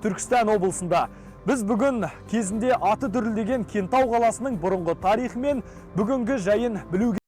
Түркістан облысында. Біз бүгін кезінде аты дүрілдеген Кентау қаласының бұрынғы тарихы мен бүгінгі жайын білуге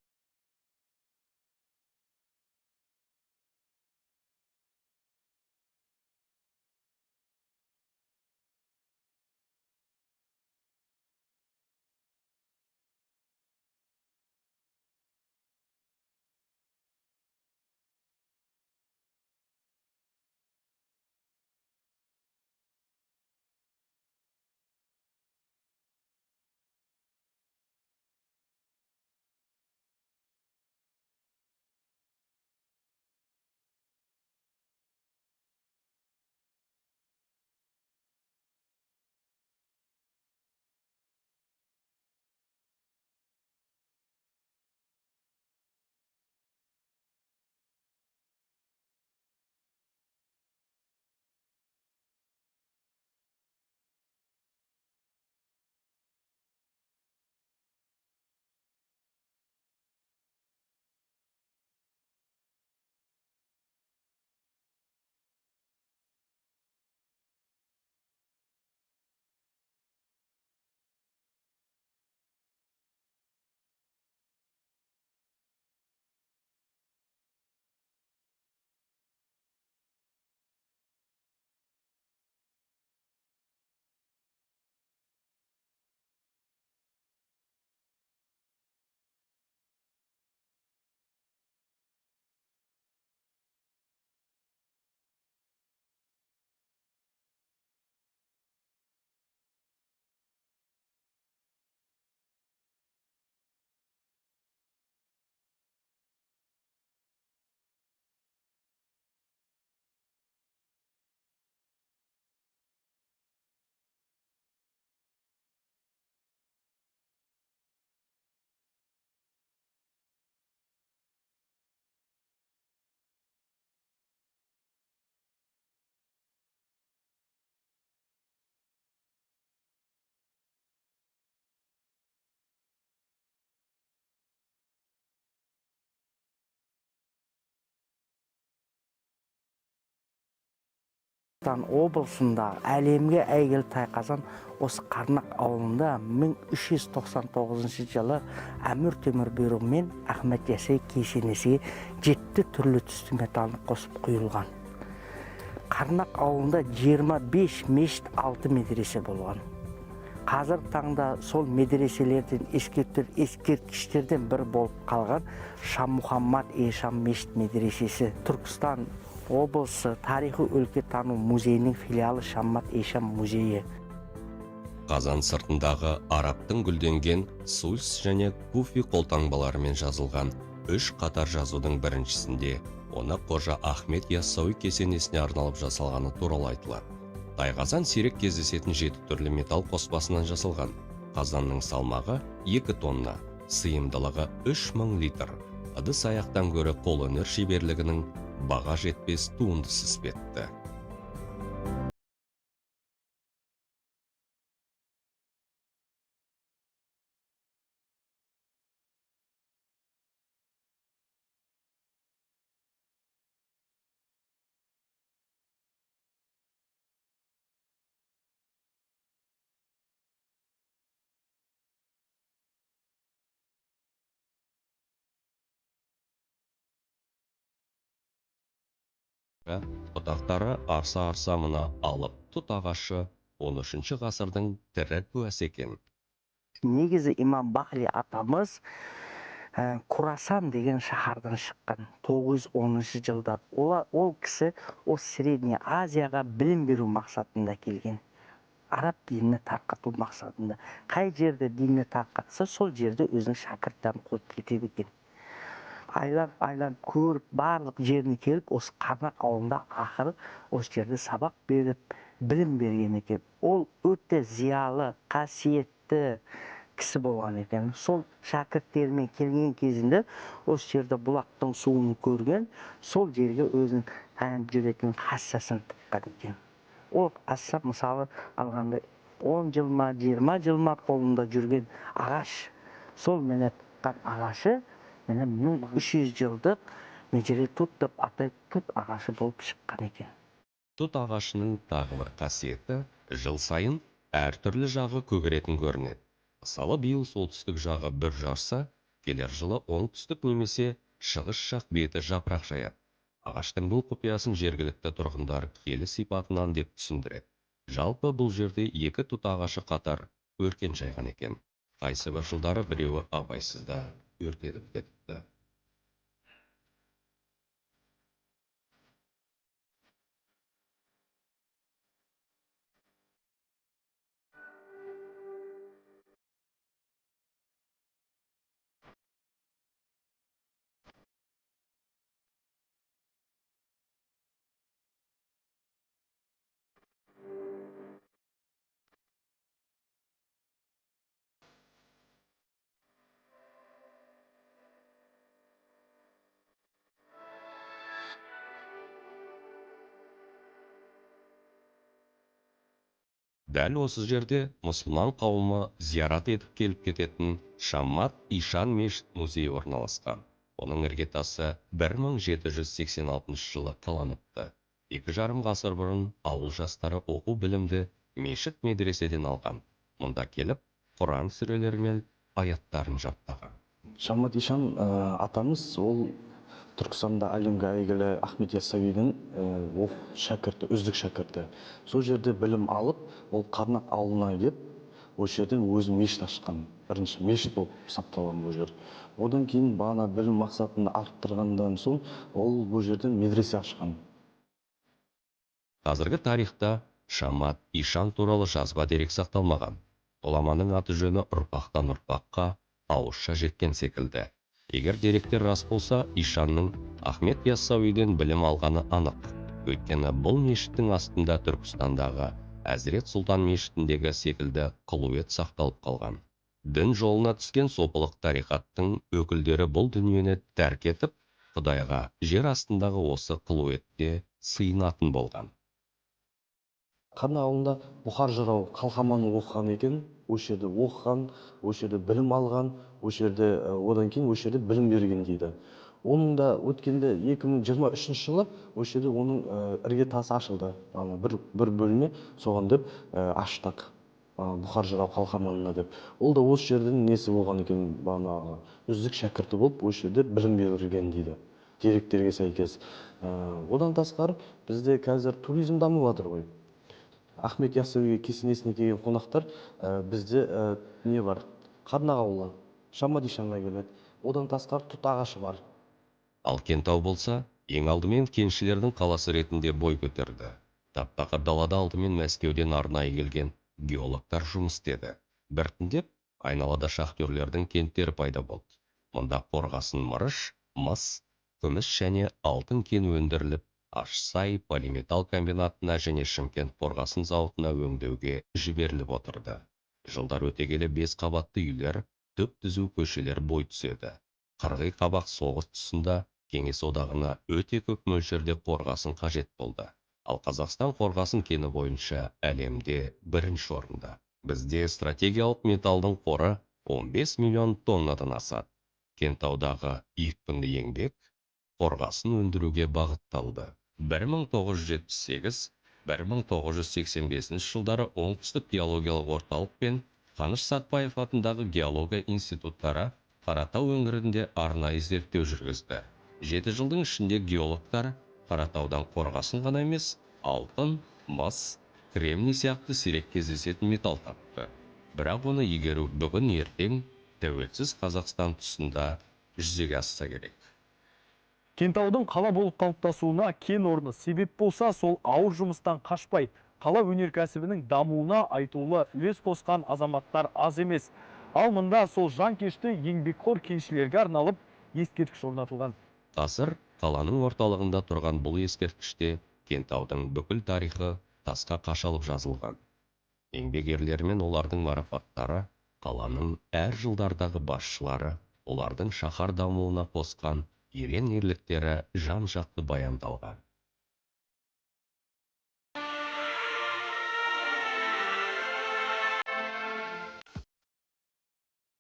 Облысында әлемге әйгілі тайқазан осы Қарнақ ауылында 1399 жылы Әмір Темір бұйрығымен Ахмет Яссауи кесенесіне 7 түрлі түсті металын қосып құйылған. Қарнақ ауылында 25 мешіт, 6 медресе болған. Қазіргі таңда сол медреселерден ескерткіштерден бір болып қалған Шаммухаммад Ешам мешіт медресесі. Түркістан облысы тарихи өлкетану музейінің филиалы Шаммат Ешам музейі. Қазан сыртындағы арабтың гүлденген сульс және куфи қолтаңбаларымен жазылған 3 қатар жазудың біріншісінде оны қожа Ахмет Яссауи кесенесіне арналып жасалғаны туралы айтылады. Тайқазан сирек кездесетін 7 түрлі металл қоспасынан жасалған. Қазанның салмағы 2 тонна, сыйымдылығы 3000 литр. Ыдыс аяқтан гөрі қолөнер шеберлігінің баға жетпес туындысы іспетті. Бұтақтары арса-арса мына алып тұт ағашы 13 ғасырдың тірі куәсі екен. Негізі имам Бахли атамыз Курасан деген шаһардан шыққан 910 жылда. Ол кісі осы Средний Азияға білім беру мақсатында келген. Араб дініне тарқату мақсатында. Қай жерде дініне тарқатса, сол жерде өзінің шәкірттарын қойып кетеді екен. Айлан көріп, барлық жеріне келіп, осы Қарнақ ауылында ақыры осы жерде сабақ беріп, білім берген екен. Ол өте зиялы, қасиетті кісі болған екен. Сол шәкірттерімен келген кезінде осы жерде бұлақтың суын көрген, сол жерге өзінің таңып жүретін хассасын тыққан екен. Ол хасса мысалы алғанда 10 жыл ма, 20 жыл ма қолында жүрген ағаш. Сол мені тыққан ағашы 1300 жылдық межелі тұт деп атайды, тұт ағашы болып шыққан екен. Тұт ағашының тағы бір қасиеті, жыл сайын әртүрлі жағы көгеретін көрінеді. Мысалы, биыл солтүстік жағы бүр жарса, келер жылы оңтүстік немесе шығыс жақ беті жапырақ жаяды. Ағаштың бұл құпиясын жергілікті тұрғындар киелі сипатынан деп түсіндіреді. Жалпы бұл жерде екі тұт ағашы қатар өркен жайған екен. Қайсы бір жылдары біреуі абайсызда өртеніп кетіпті. Дәл осы жерде мұсылман қауымы зиярат етіп келіп кететін Шаммат Ишан мешіт музейі орналасқан. Оның іргетасы 1786 жылы қаланыпты. 2,5 ғасыр бұрын ауыл жастары оқу білімді мешіт медреседен алған. Мұнда келіп, Құран сүрелері мен аяттарын жаттаған. Шаммат Ишан атамыз ол Түркістанда әлемге әйгілі Ахмет Яссауидің шәкірті, үздік шәкірті. Сол жерде білім алып, ол Қарнақ ауылына келіп, осы жерден өзі мешіт ашқан. Бірінші мешіт болып сапталған бұл жер. Одан кейін бағана білім мақсатында арттырғандан соң, ол бұл жерден медресе ашқан. Қазіргі тарихта Шаммат Ишан туралы жазба дерек сақталмаған. Ғұламаның аты жөні ұрпақтан ұрпаққа ауызша жеткен секілді. Егер деректер рас болса, Ишанның Ахмет Яссауиден білім алғаны анық. Өйткені бұл мешіттің астында Түркістандағы Әзірет Сұлтан мешітіндегі секілді қылует сақталып қалған. Дін жолына түскен сопылық тарихаттың өкілдері бұл дүниені тәрк етіп, Құдайға жер астындағы осы қылуетте сыйынатын болған. Қарнақ ауылында Бұхар жырау қалқаманы оқыған екен, осы жерде оқыған, осы жерде білім алған, осы жерде одан кейін осы жерде білім берген дейді. Оның да өткенде 2023 жылы осы жерде оның іргетасы ашылды. Бір бөлме соған деп аштық. Бұхар жырау қалқаманына деп. Ол да осы жердің несі болған екен, бағанағы үздік шәкірті болып осы жерде білім берген дейді. Деректерге сәйкес. Одан тасқары бізде қазір туризм дамып жатыр ғой. Ахмет Яссауи кесенесіне келген қонақтар бізде не бар? Қарнақ ауылы, Шаммат Ишанға келеді. Одан тасқары тұт ағашы бар. Ал Кентау болса, ең алдымен кеншілердің қаласы ретінде бой көтерді. Тап-тақыр далада алдымен Мәскеуден арнайы келген геологтар жұмыс істеді. Біртіндеп, айналада шахтерлердің кенттері пайда болды. Мұнда қорғасын мырыш, мыс, күміс және алтын кен өндіріліп, Ашсай полиметалл комбинатына және Шымкент қорғасын зауытына өңдеуге жіберіліп отырды. Жылдар өте келе 5 қабатты үйлер, түп түзу көшелер бой түседі. Қырғи қабақ соғыс тұсында Кеңес одағына өте көп мөлшерде қорғасын қажет болды. Ал Қазақстан қорғасын кені бойынша әлемде бірінші орында. Бізде стратегиялық металдың қоры 15 миллион тоннадан асады. Кентаудағы екпінді еңбек қорғасын өндіруге бағытталды. 1978-1985 жылдары оңтүстік геологиялық орталық пен Қаныш Сәтпаев атындағы геология институттары Қаратау өңірінде арнайы зерттеу жүргізді. 7 жылдың ішінде геологтар Қаратаудан қорғасын ғана емес, алтын, мыс, кремний сияқты сирек кездесетін металл тапты. Бірақ оны игеру бүгін ертең тәуелсіз Қазақстан тұсында жүзеге асса керек. Кентаудың қала болып қалыптасуына кен орны себеп болса, сол ауыр жұмыстан қашпай, қала өнеркәсібінің дамуына айтулы үлес қосқан азаматтар аз емес. Ал мұнда сол жанкешті еңбекқор кеншілерге арналып ескерткіш орнатылған. Қазір қаланың орталығында тұрған бұл ескерткіште Кентаудың бүкіл тарихы тасқа қашалып жазылған. Еңбек ерлері мен олардың марапаттары, қаланың әр жылдардағы басшылары, олардың шаһар дамуына қосқан ерен ерліктері жан-жақты баяндалған.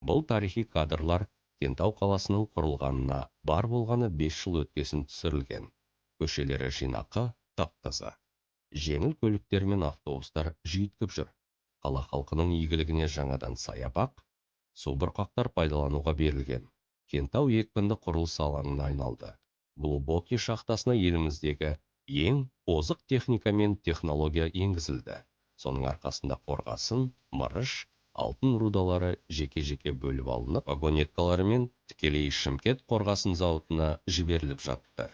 Бұл тарихи кадрлар Кентау қаласының құрылғанына бар болғаны 5 жыл өткесін түсірілген. Көшелері жинақы, тап-таза. жеңіл көліктер мен автобустар жүйткіп жүр. Қала халқының игілігіне жаңадан саябақ, субұрқақтар пайдалануға берілген. Кентау екпінді құрылыс алаңына айналды. Глубокий шахтасына еліміздегі ең озық техника мен технология енгізілді. Соның арқасында қорғасын, мырыш, алтын рудалары жеке-жеке бөліп алынып, вагонеткаларымен тікелей Шымкент қорғасын зауытына жіберіліп жатты.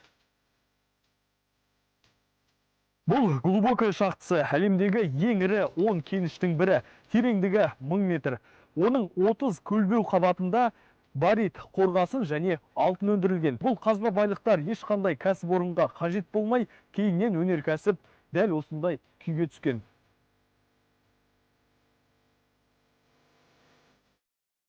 Бұл глубокая шахтасы әлемдегі ең ірі 10 кеніштің бірі, тереңдігі 1000 метр. Оның 30 көлбеу қабатында барит, қорғасын және алтын өндірілген. Бұл қазба байлықтар ешқандай кәсіпорынға қажет болмай, кейіннен өнеркәсіп дәл осындай күйге түскен.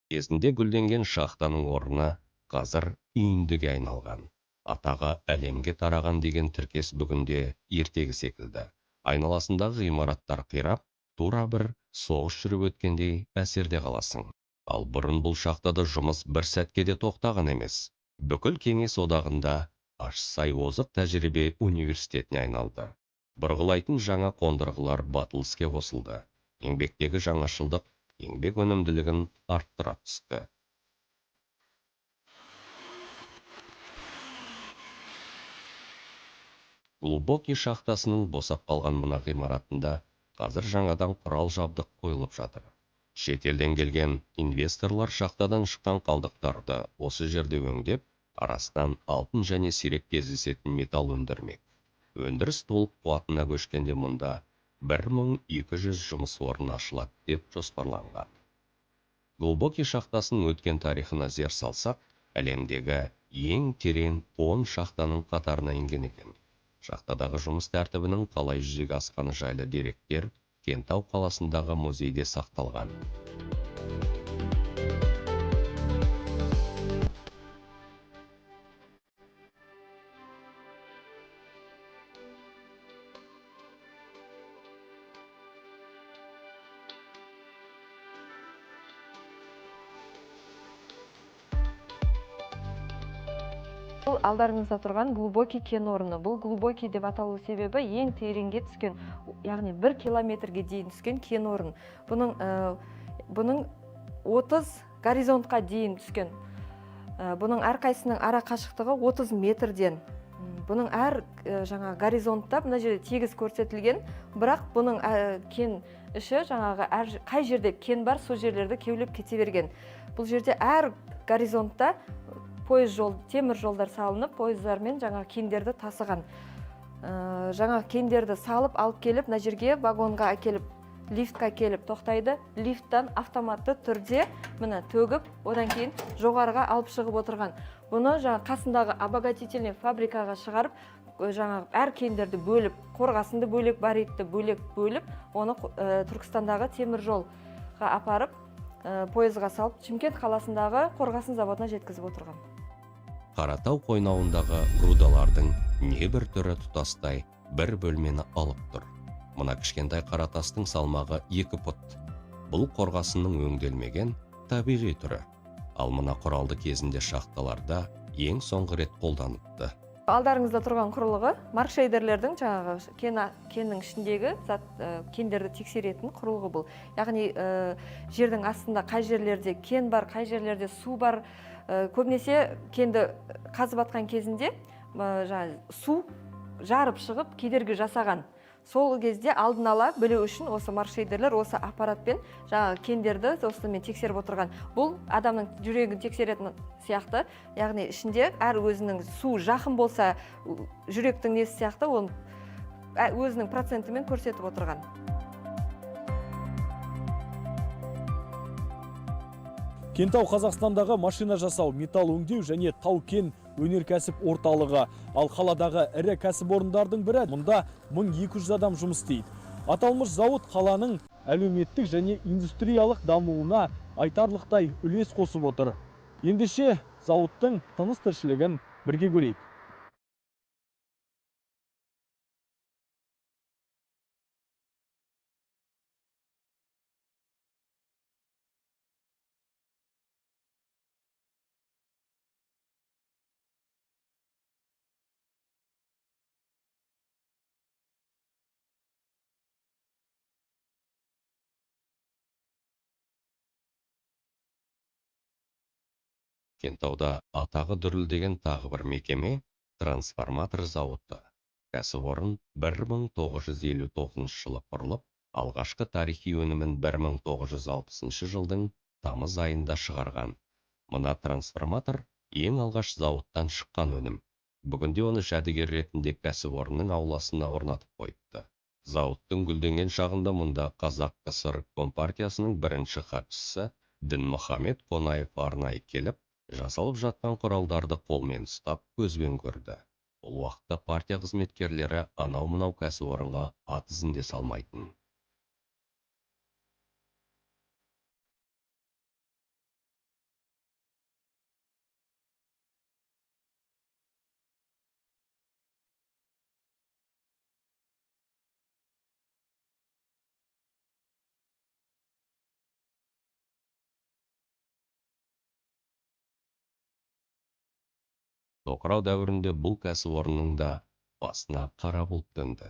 Кезінде гүлденген шахтаның орны қазір үйіндіге айналған. Атағы әлемге тараған деген тіркес бүгінде ертегі секілді. Айналасындағы ғимараттар қирап, тура бір соғыс жүріп өткендей әсерде қаласың. Ал бұрын бұл шахтада жұмыс бір сәтке де тоқтаған емес. Бүкіл Кеңес одағында Ащысай озық тәжірибе университетіне айналды. Бұрғылайтын жаңа қондырғылар батыл іске қосылды. Еңбектегі жаңашылдық еңбек өнімділігін арттыра түсті. Глубокий шахтасының босап қалған мына ғимаратында қазір жаңадан құрал жабдық қойылып жатыр. Шетелден келген инвесторлар шахтадан шыққан қалдықтарды осы жерде өңдеп, арасынан алтын және сирек кездесетін металл өндірмек. Өндіріс толық қуатына көшкенде мұнда 1200 жұмыс орны ашылады деп жоспарланған. Глубокий шахтасының өткен тарихына зер салсақ, әлемдегі ең терең 10 шахтаның қатарына енген екен. Шахтадағы жұмыс тәртібінің қалай жүзеге асқаны жайлы деректер Кентау қаласындағы музейде сақталған. Бұл алдарыңызда тұрған глубокий кен орны. Бұл глубокий деп аталу себебі ең тереңге түскен, яғни 1 километрге дейін түскен кен орын. Бұның 30 горизонтқа дейін түскен. Бұның әрқайсының ара қашықтығы 30 метрден. Бұның әр горизонтта мына жерде тегіс көрсетілген, бірақ бұның кен іші қай жерде кен бар, сол жерлерді кеулеп кете берген. Бұл жерде әр горизонтта темір жолдар салынып, пойыздармен кендерді тасыған. Кендерді салып, алып келіп, мына жерге вагонға әкеліп, лифтқа келіп тоқтайды. Лифттан автоматты түрде мына төгіп, одан кейін жоғарыға алып шығып отырған. Бұны қасындағы обогатительный фабрикаға шығарып, әр кендерді бөліп, қорғасынды бөлек, баритті бөлек бөліп, оны Түркістандағы темір жолға апарып, пойызға салып, Шымкент қаласындағы қорғасын заводына жеткізіп отырған. Қаратау қойнауындағы рудалардың небір түрі тұтастай бір бөлмені алып тұр. Мына кішкентай қаратастың салмағы 2 пұт. Бұл қорғасынның өңделмеген табиғи түрі. Ал мына құралды кезінде шахталарда ең соңғы рет қолданыпты. Алдарыңызда тұрған құрылғы маркшейдерлердің кеннің ішіндегі кендерді тексеретін құрылғы бұл. Яғни жердің астында қай жерлерде кен бар, қай жерлерде су бар. Көбінесе кенді қазып атқан кезінде су жарып шығып кедергі жасаған. Сол кезде алдын ала білу үшін осы маркшейдерлер осы аппаратпен кендерді осымен тексеріп отырған. Бұл адамның жүрегін тексеретін сияқты, яғни ішінде әр өзінің су жақын болса, жүректің несі сияқты, оны өзінің процентімен көрсетіп отырған. Кентау Қазақстандағы машина жасау, металл өңдеу және тау-кен өнеркәсіп орталығы. Ал қаладағы ірі кәсіпорындардың бірі, мұнда 1200 адам жұмыс істейді. Аталмыш зауыт қаланың әлеуметтік және индустриялық дамуына айтарлықтай үлес қосып отыр. Ендеше зауыттың тыныс-тіршілігін бірге көрейік. Кентауда атағы дүрілдеген тағы бір мекеме трансформатор зауыты. Кәсіпорын 1959 жылы құрылып, алғашқы тарихи өнімін 1960 жылдың тамыз айында шығарған. Мына трансформатор ең алғаш зауыттан шыққан өнім. Бүгінде оны жәдігер ретінде кәсіпорынның ауласына орнатып қойыпты. Зауыттың гүлденген шағында мұнда Қазақ КСР Компартиясының бірінші хатшысы Дінмұхамед Қонаев арнайы келіп, жасалып жатқан құралдарды қолмен ұстап, көзбен көрді. Ол уақытта партия қызметкерлері анау-мынау кәсіпорынға ат ізін де салмайтын. Тоқырау дәуірінде бұл кәсіпорынның да басына қара бұлт төнді.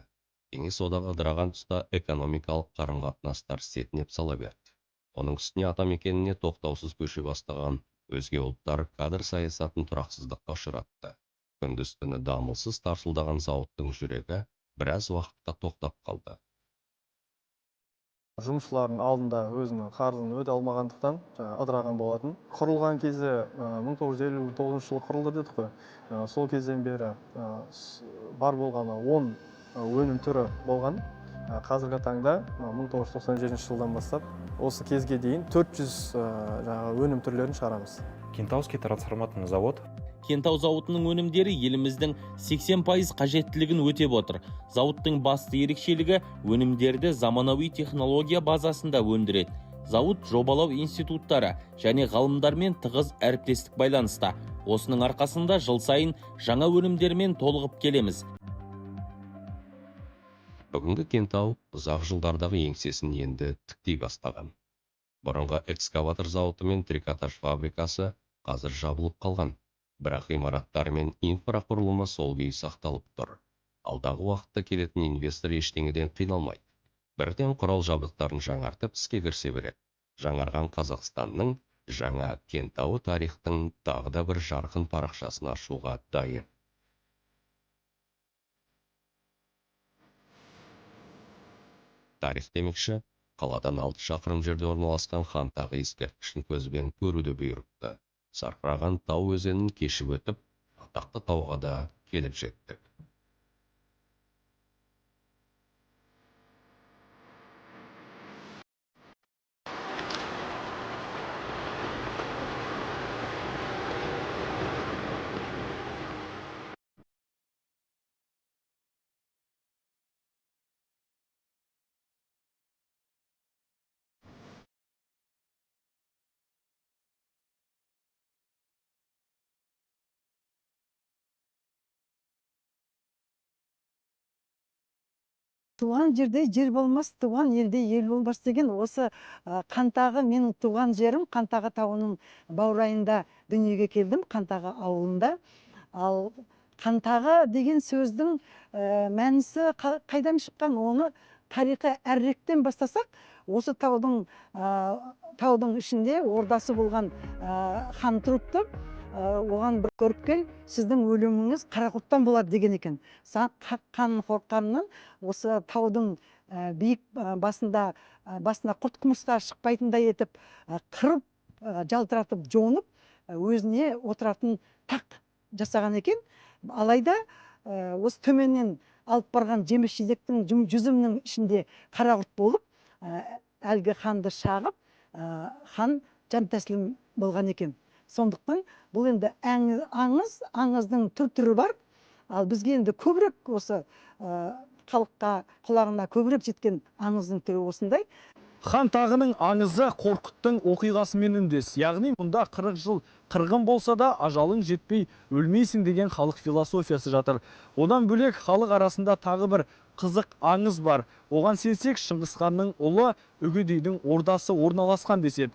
Кеңес одағы ыдыраған тұста экономикалық қарым-қатынастар сетінеп сала берді. Оның үстіне атамекеніне тоқтаусыз көше бастаған өзге ұлттар кадр саясатын тұрақсыздыққа ұшыратты. Күндіз-түні дамылсыз тарсылдаған зауыттың жүрегі біраз уақытта тоқтап қалды. Жұмысшылардың алдында өзінің қарызын өте алмағандықтан ыдыраған болатын. Құрылған кезде 1959 жылы құрылды дедік қой. Сол кезден бері бар болғаны 10 өнім түрі болған. Қазіргі таңда 1997 жылдан бастап осы кезге дейін 400 өнім түрлерін шығарамыз. Кентаускый трансформаторный завод. Кентау зауытының өнімдері еліміздің 80% қажеттілігін өтеп отыр. Зауыттың басты ерекшелігі өнімдерді заманауи технология базасында өндіреді. Зауыт жобалау институттары және ғалымдармен тығыз әріптестік байланыста. Осының арқасында жыл сайын жаңа өнімдермен толығып келеміз. Бүгінгі Кентау ұзақ жылдардағы еңсесін енді тіктей бастаған. Бұрынғы экскаватор зауыты мен трикотаж фабрикасы қазір жабылып қалған. Бірақ ғимараттар мен инфрақұрылымы сол күйі сақталып тұр. Алдағы уақытта келетін инвестор ештеңеден қиналмайды. Бірден құрал жабдықтарын жаңартып іске кірісе береді. Жаңарған Қазақстанның жаңа Кентауы тарихтың тағы да бір жарқын парақшасын ашуға дайын. Тарих демекші, қаладан 6 шақырым жерде орналасқан Хан тағы ескерткішін көзбен көруді бұйырыпты. Сарқыраған тау өзенін кешіп өтіп, атақты тауға да келіп жеттік. Туған жерде жер болмас, туған елде ел болмас деген осы Қантағы менің туған жерім, Қантағы тауының баурайында дүниеге келдім, Қантағы ауылында. Ал Қантағы деген сөздің мәнісі қайдан шыққан, оны тарихы әріректен бастасақ, осы таудың ішінде ордасы болған хан тұрыпты. Оған бір көріпкел, сіздің өліміңіз Қарақұрттан болады деген екен. Қан қорыққаннан осы таудың биік басына құрт құмырсқа шықпайтындай етіп, қырып, жалтыратып, жонып, өзіне отыратын тақ жасаған екен. Алайда осы төменнен алып барған жеміс жидектің жүзімнің ішінде Қарақұрт болып, әлгі ханды шағып, хан жан тәсілім болған екен. Сондықтан бұл енді аңыздың түр-түрі бар. Ал бізге енді көбірек осы халыққа құлағына көбірек жеткен аңыздың түрі осындай. Хан тағының аңызы Қорқыттың оқиғасымен үндес. Яғни мұнда 40 жыл қырғын болса да ажалың жетпей өлмейсің деген халық философиясы жатыр. Одан бөлек халық арасында тағы бір қызық аңыз бар. Оған сенсек, Шыңғысханның ұлы Үгедейдің ордасы орналасқан деседі.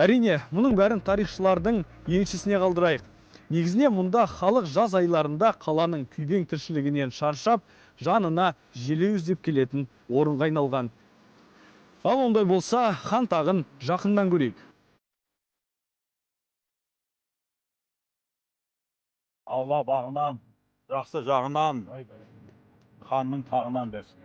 Әрине, мұның бәрін тарихшылардың еншісіне қалдырайық. Негізіне мұнда халық жаз айларында қаланың күйбең тіршілігінен шаршап, жанына желеу іздеп келетін орынға айналған. Ал ондай болса, Хан тағын жақыннан көрейік. Алла бағынан, жақсы жағынан, ханның тағынан берсін.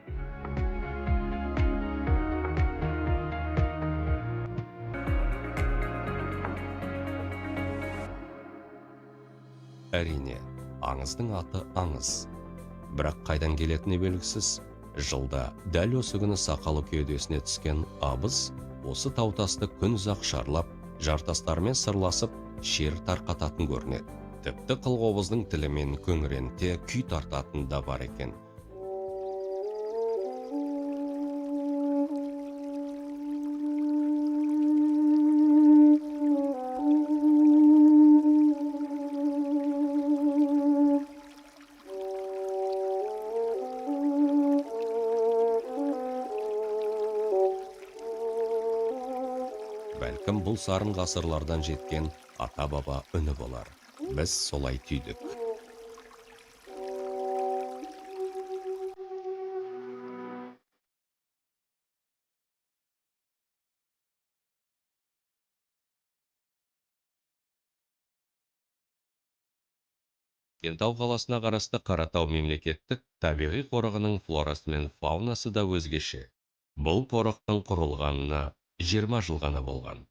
Әрине, аңыздың аты аңыз. Бірақ қайдан келетіні белгісіз. Жылда дәл осы күні сақалы кеудесіне түскен абыз осы таутасты күн ұзақ шарлап, жартастармен сырласып, шер тарқататын көрінеді. Тіпті қылғобыздың тілімен көңіренте күй тартатын да бар екен. Бәлкім бұл сарын ғасырлардан жеткен ата-баба үні болар. Біз солай түйдік. Кентау қаласына қарасты Қаратау мемлекеттік табиғи қорығының флорасы мен фаунасы да өзгеше. Бұл қорықтың құрылғанына 20 жыл ғана болған.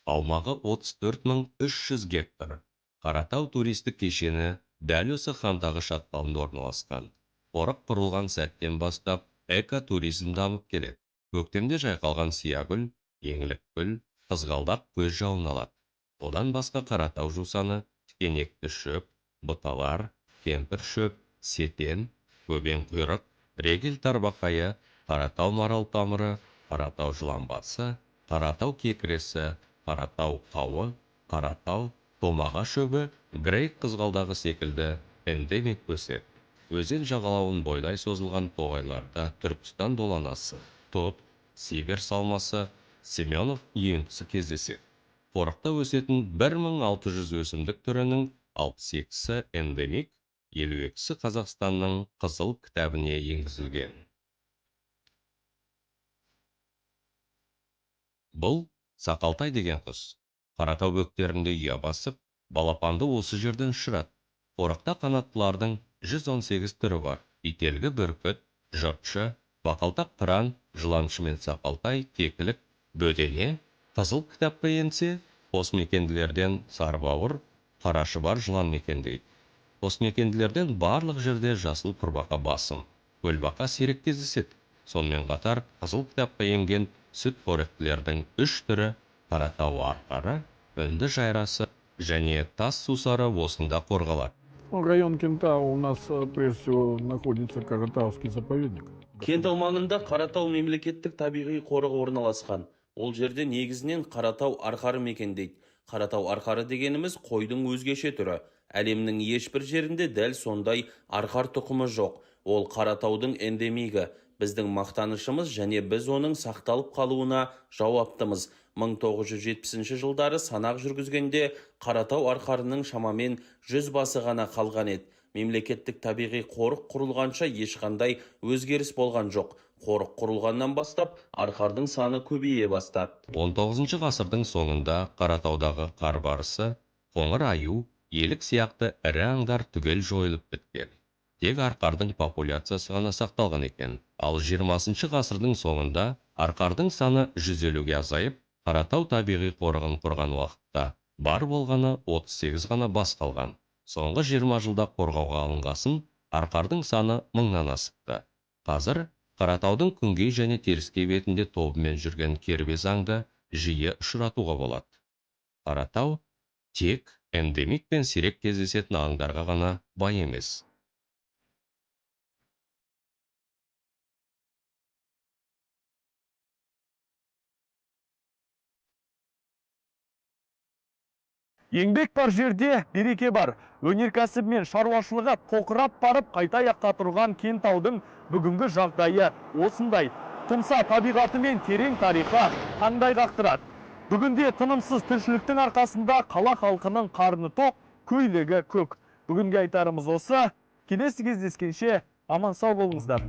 Аумағы 34.300 гектар. Қаратау туристік кешені дәл осы хандағы шатқалында орналасқан. Қорық құрылған сәттен бастап экотуризм дамып келеді. Көктемде жайқалған сиягүл, еңлік гүл, қызғалдақ көз жауын алады. Одан басқа Қаратау жусаны, тікенекті шөп, бұталар, кемпір шөп, сетен, көбен құйрық, регел тарбақайы, Қаратау марал тамыры, Қаратау жыланбасы, Қаратау кекіресі, Қаратау қауы, Қаратау томаға шөбі, грейк қызғалдағы секілді эндемик өседі. Өзен жағалауын бойлай созылған тоғайларда Түркістан доланасы, тұт, сибир салмасы, Семенов үйеңкісі кездеседі. Қорықта өсетін 1600 өсімдік түрінің 62-сі эндемик, 52-сі Қазақстанның қызыл кітабіне енгізілген. Бұл Сақалтай деген құс. Қаратау бөктерінде ұя басып, балапанды осы жерден ұшырады. Қорықта қанаттылардың 118 түрі бар. Ителгі бүркіт, жұртшы, бақалтақ қыран, жыланшы мен сақалтай, кекілік, бөдене, қызыл кітапқа енсе, қосмекенділерден сарбауыр, қарашы бар жылан мекендейді. Қосмекенділерден барлық жерде жасыл құрбақа басым, көлбақа сирек кездеседі. Сонымен қатар қызыл кітапқа енген сүт қоректілердің 3 түрі Қаратау арқары, үнді жайрасы және тас сусары осында қорғалады. Район Кентау у нас прежде всего находится Каратауский заповедник. Кентау маңында Қаратау мемлекеттік табиғи қорығы орналасқан. Ол жерде негізінен Қаратау арқары мекендейді. Қаратау арқары дегеніміз қойдың өзгеше түрі. Әлемнің ешбір жерінде дәл сондай арқар тұқымы жоқ. Ол Қаратаудың эндемигі. Біздің мақтанышымыз және біз оның сақталып қалуына жауаптымыз. 1970 жылдары санақ жүргізгенде Қаратау арқарының шамамен 100 басы ғана қалған еді. Мемлекеттік табиғи қорық құрылғанша ешқандай өзгеріс болған жоқ. Қорық құрылғаннан бастап арқардың саны көбейе бастады. 19 ғасырдың соңында Қаратаудағы қар барысы, қоңыр аю, елік сияқты ірі аңдар түгел жойылып біткен. Тек арқардың популяциясы ғана сақталған екен. Ал 20 ғасырдың соңында арқардың саны 150-ге азайып, Қаратау табиғи қорығын құрған уақытта бар болғаны 38 ғана бас қалған. Соңғы 20 жылда қорғауға алынғасын, арқардың саны 1000-нан асыпты. Қазір Қаратаудың күнгей және теріскей бетінде тобымен жүрген кербез аңды жиі ұшыратуға болады. Қаратау тек эндемик пен сирек кездесетін аңдарға ғана бай емес. Еңбек бар жерде береке бар. Өнеркәсіп мен шаруашылығы тоқырап барып қайта аяққа тұрған Кентаудың бүгінгі жағдайы осындай. Тұмса табиғаты мен терең тарихы таңдай қақтырады. Бүгінде тынымсыз тіршіліктің арқасында қала халқының қарны тоқ, көйлегі көк. Бүгінгі айтарымыз осы. Келесі кездескенше аман сау болыңыздар.